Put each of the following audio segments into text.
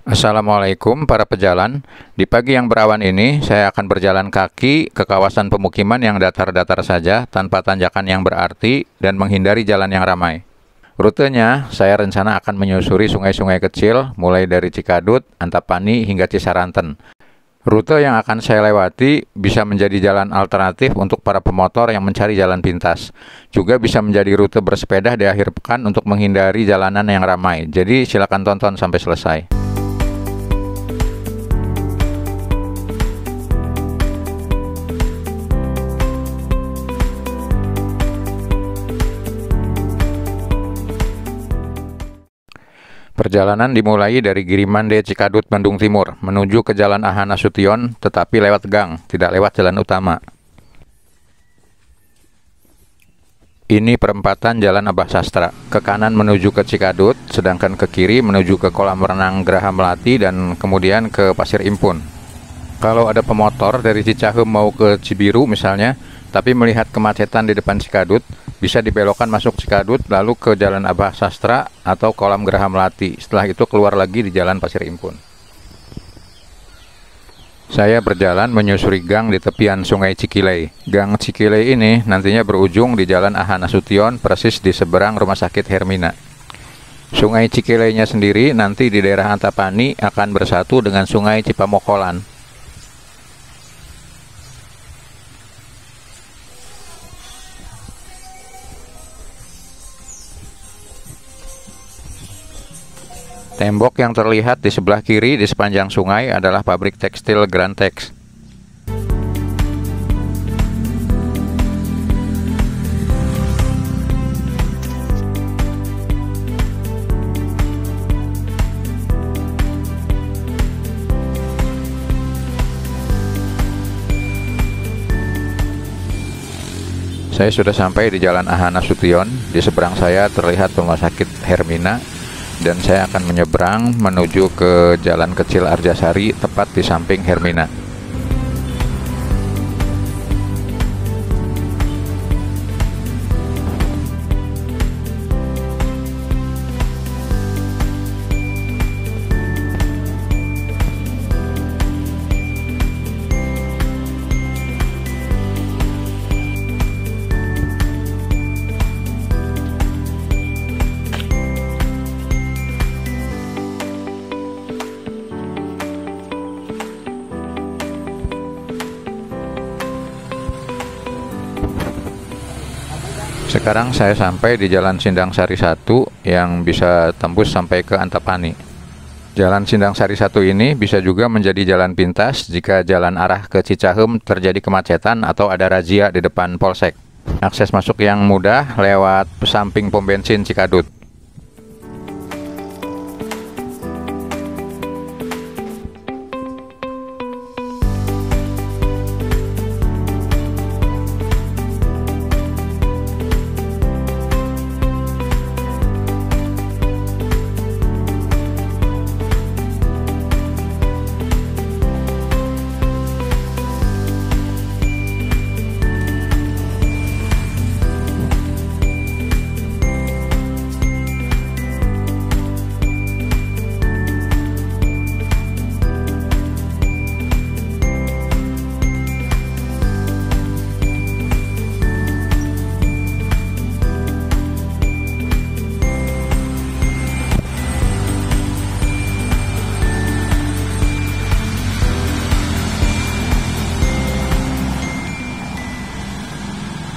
Assalamualaikum para pejalan. Di pagi yang berawan ini, saya akan berjalan kaki ke kawasan pemukiman yang datar-datar saja, tanpa tanjakan yang berarti, dan menghindari jalan yang ramai. Rutenya, saya rencana akan menyusuri sungai-sungai kecil, mulai dari Cikadut, Antapani, hingga Cisaranten. Rute yang akan saya lewati bisa menjadi jalan alternatif untuk para pemotor yang mencari jalan pintas. Juga bisa menjadi rute bersepeda di akhir pekan untuk menghindari jalanan yang ramai. Jadi silakan tonton sampai selesai. Perjalanan dimulai dari Girimande Cikadut, Bandung Timur, menuju ke Jalan AH Nasution, tetapi lewat gang, tidak lewat jalan utama. Ini perempatan Jalan Abah Sastra. Ke kanan menuju ke Cikadut, sedangkan ke kiri menuju ke kolam renang Geraha Melati dan kemudian ke Pasir Impun. Kalau ada pemotor dari Cicahem mau ke Cibiru misalnya, tapi melihat kemacetan di depan Cikadut, bisa dibelokkan masuk Cikadut lalu ke Jalan Abah Sastra atau kolam Geraha Melati. Setelah itu keluar lagi di Jalan Pasir Impun. Saya berjalan menyusuri gang di tepian Sungai Cikilei. Gang Cikilei ini nantinya berujung di Jalan AH Nasution, persis di seberang Rumah Sakit Hermina. Sungai Cikileinya sendiri nanti di daerah Antapani akan bersatu dengan Sungai Cipamokolan. Tembok yang terlihat di sebelah kiri di sepanjang sungai adalah pabrik tekstil Grantex. Saya sudah sampai di Jalan AH Nasution. Di seberang saya terlihat Rumah Sakit Hermina. Dan saya akan menyeberang menuju ke Jalan Kecil Arjasari, tepat di samping Hermina. Sekarang saya sampai di Jalan Sindang Sari 1 yang bisa tembus sampai ke Antapani. Jalan Sindang Sari 1 ini bisa juga menjadi jalan pintas jika jalan arah ke Cicahem terjadi kemacetan atau ada razia di depan Polsek. Akses masuk yang mudah lewat samping pom bensin Cikadut.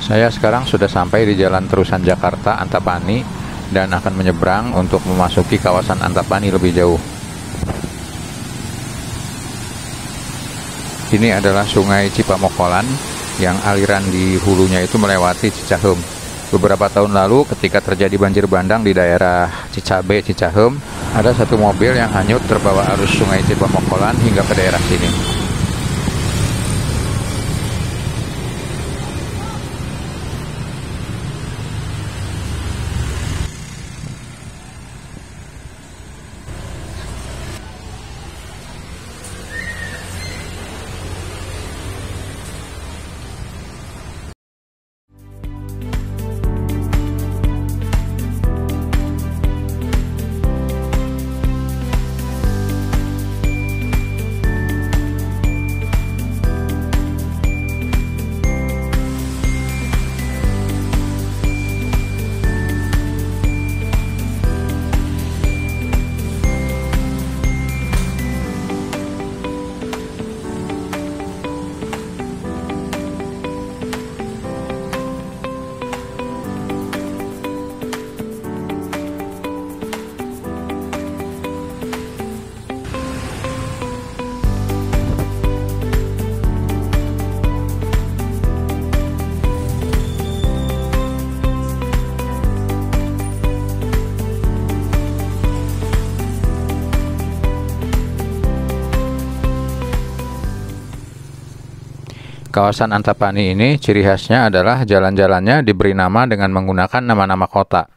Saya sekarang sudah sampai di Jalan Terusan Jakarta Antapani dan akan menyeberang untuk memasuki kawasan Antapani lebih jauh. Ini adalah Sungai Cipamokolan yang aliran di hulunya itu melewati Cicahem. Beberapa tahun lalu ketika terjadi banjir bandang di daerah Cicabe, Cicahem, ada satu mobil yang hanyut terbawa arus Sungai Cipamokolan hingga ke daerah sini. Kawasan Antapani ini ciri khasnya adalah jalan-jalannya diberi nama dengan menggunakan nama-nama kota.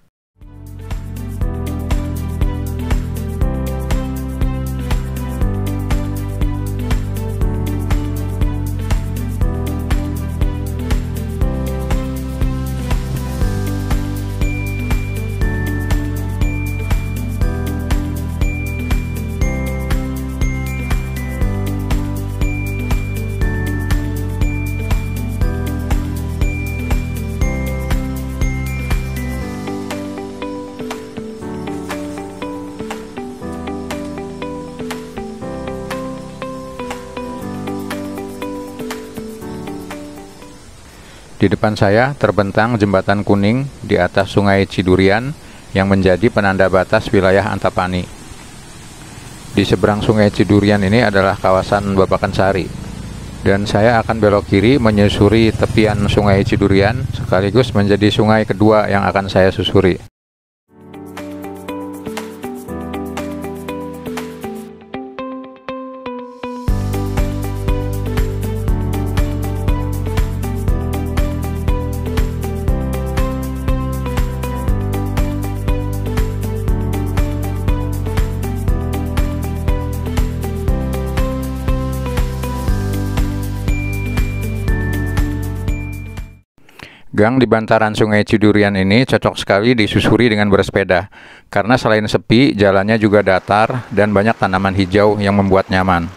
Di depan saya terbentang jembatan kuning di atas Sungai Cidurian yang menjadi penanda batas wilayah Antapani. Di seberang Sungai Cidurian ini adalah kawasan Babakan Sari, dan saya akan belok kiri menyusuri tepian Sungai Cidurian sekaligus menjadi sungai kedua yang akan saya susuri. Gang di bantaran Sungai Cidurian ini cocok sekali disusuri dengan bersepeda, karena selain sepi, jalannya juga datar dan banyak tanaman hijau yang membuat nyaman.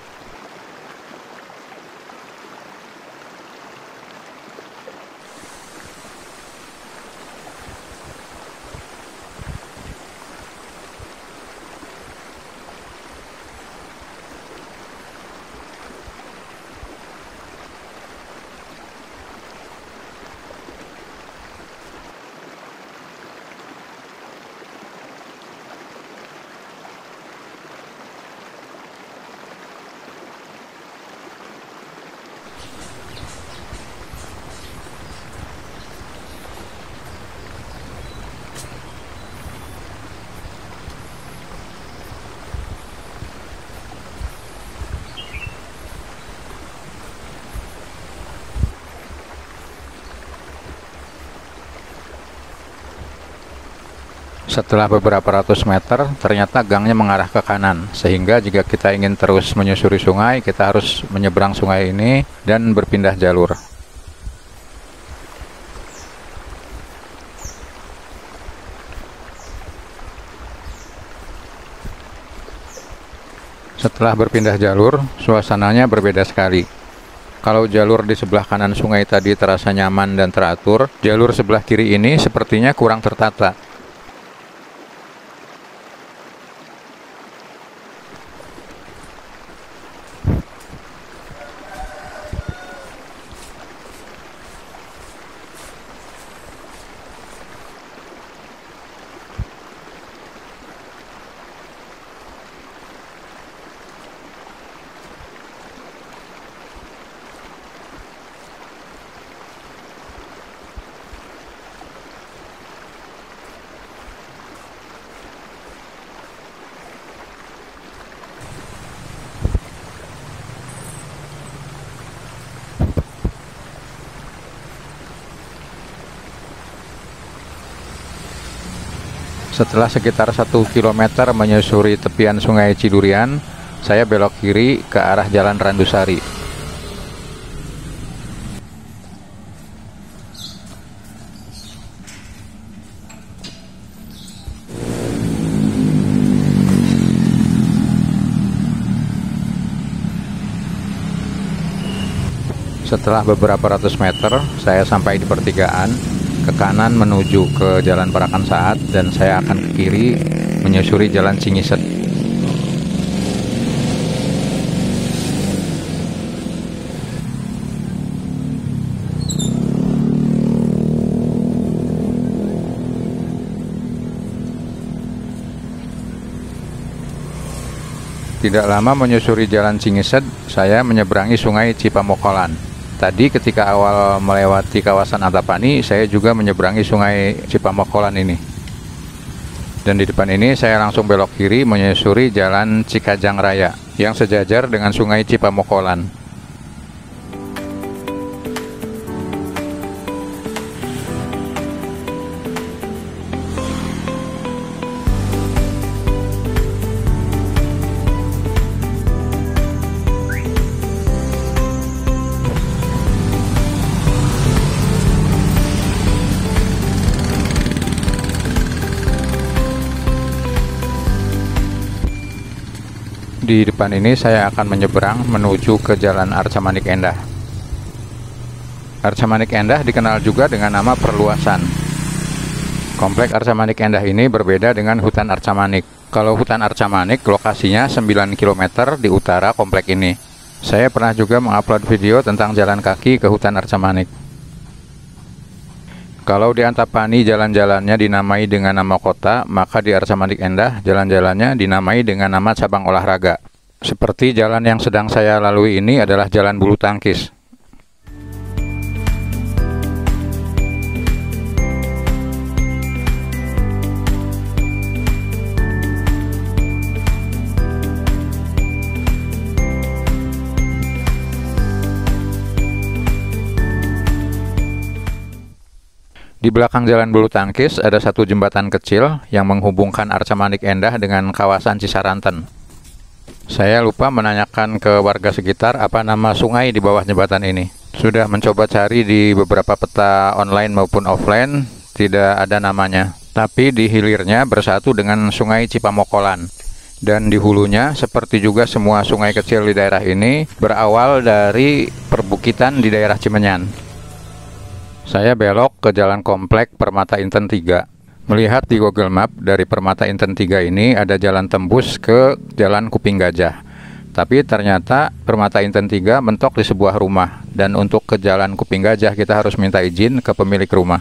Setelah beberapa ratus meter, ternyata gangnya mengarah ke kanan, sehingga jika kita ingin terus menyusuri sungai, kita harus menyeberang sungai ini dan berpindah jalur. Setelah berpindah jalur, suasananya berbeda sekali. Kalau jalur di sebelah kanan sungai tadi terasa nyaman dan teratur, jalur sebelah kiri ini sepertinya kurang tertata. Setelah sekitar 1 km menyusuri tepian Sungai Cidurian, saya belok kiri ke arah Jalan Randusari. Setelah beberapa ratus meter, saya sampai di pertigaan. Ke kanan menuju ke Jalan Parakan Saat, dan saya akan ke kiri menyusuri Jalan Cingiset. Tidak lama menyusuri Jalan Cingiset, saya menyeberangi Sungai Cipamokolan. Tadi ketika awal melewati kawasan Antapani, saya juga menyeberangi Sungai Cipamokolan ini. Dan di depan ini saya langsung belok kiri menyusuri Jalan Cikajang Raya yang sejajar dengan Sungai Cipamokolan. Di depan ini saya akan menyeberang menuju ke Jalan Arca Manik Endah. Arca Manik Endah dikenal juga dengan nama perluasan. Komplek Arca Manik Endah ini berbeda dengan hutan Arca Manik. Kalau hutan Arca Manik lokasinya 9 km di utara komplek ini. Saya pernah juga mengupload video tentang jalan kaki ke hutan Arca Manik. Kalau di Antapani jalan-jalannya dinamai dengan nama kota, maka di Arca Manik Endah jalan-jalannya dinamai dengan nama cabang olahraga. Seperti jalan yang sedang saya lalui ini adalah jalan bulu tangkis. Di belakang jalan bulu tangkis ada satu jembatan kecil yang menghubungkan Arca Manik Endah dengan kawasan Cisaranten. Saya lupa menanyakan ke warga sekitar apa nama sungai di bawah jembatan ini. Sudah mencoba cari di beberapa peta online maupun offline, tidak ada namanya. Tapi di hilirnya bersatu dengan Sungai Cipamokolan. Dan di hulunya, seperti juga semua sungai kecil di daerah ini, berawal dari perbukitan di daerah Cimenyan. Saya belok ke jalan komplek Permata Inten 3. Melihat di Google Map, dari Permata Inten 3 ini ada jalan tembus ke Jalan Kuping Gajah. Tapi ternyata Permata Inten 3 mentok di sebuah rumah. Dan untuk ke Jalan Kuping Gajah kita harus minta izin ke pemilik rumah.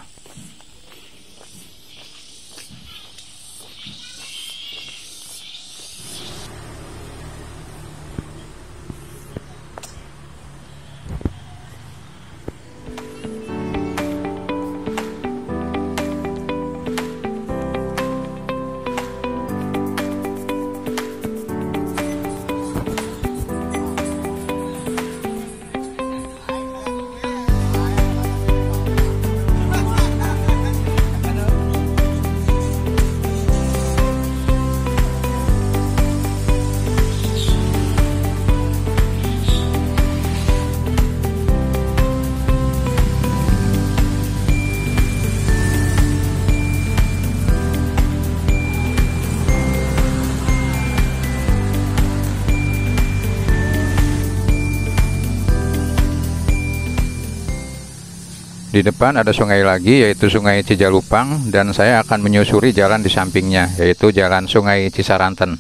Di depan ada sungai lagi, yaitu Sungai Cijalupang, dan saya akan menyusuri jalan di sampingnya, yaitu Jalan Sungai Cisaranten.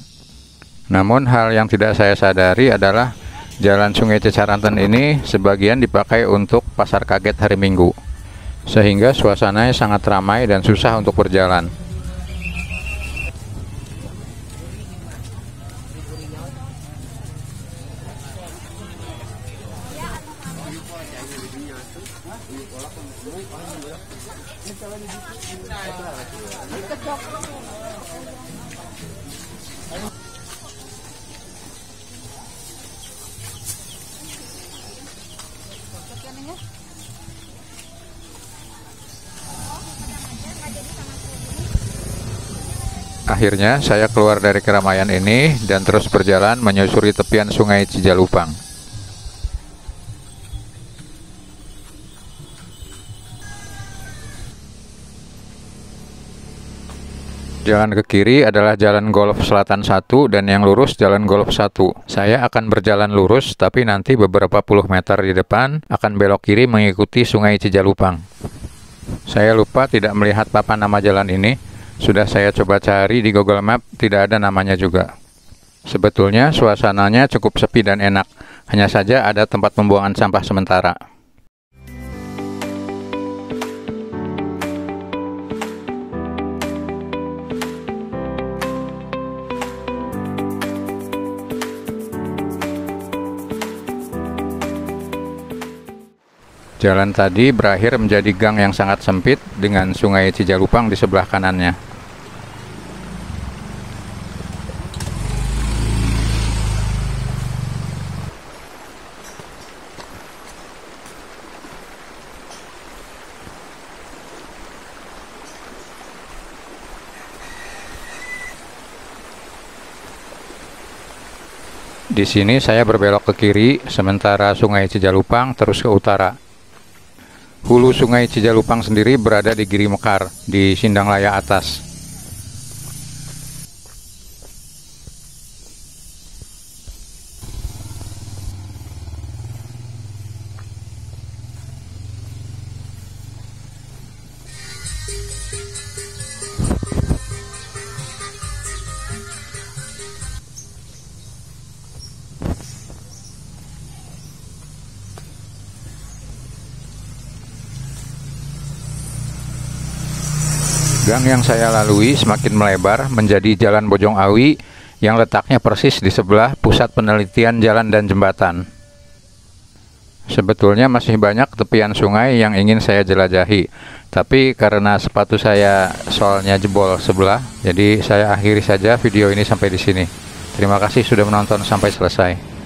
Namun hal yang tidak saya sadari adalah Jalan Sungai Cisaranten ini sebagian dipakai untuk pasar kaget hari Minggu, sehingga suasananya sangat ramai dan susah untuk berjalan. Akhirnya saya keluar dari keramaian ini dan terus berjalan menyusuri tepian Sungai Cijalupang. Jalan ke kiri adalah Jalan Golf Selatan 1 dan yang lurus Jalan Golf 1. Saya akan berjalan lurus, tapi nanti beberapa puluh meter di depan akan belok kiri mengikuti Sungai Cijalupang. Saya lupa tidak melihat papan nama jalan ini. Sudah saya coba cari di Google Map, tidak ada namanya juga. Sebetulnya suasananya cukup sepi dan enak, hanya saja ada tempat pembuangan sampah sementara. Jalan tadi berakhir menjadi gang yang sangat sempit dengan Sungai Cijalupang di sebelah kanannya. Di sini saya berbelok ke kiri, sementara Sungai Cijalupang terus ke utara. Hulu Sungai Cijalupang sendiri berada di Giri Mekar, di Sindanglaya atas. Gang yang saya lalui semakin melebar menjadi Jalan Bojong Awi yang letaknya persis di sebelah pusat penelitian jalan dan jembatan. Sebetulnya masih banyak tepian sungai yang ingin saya jelajahi, tapi karena sepatu saya soalnya jebol sebelah, jadi saya akhiri saja video ini sampai di sini. Terima kasih sudah menonton sampai selesai.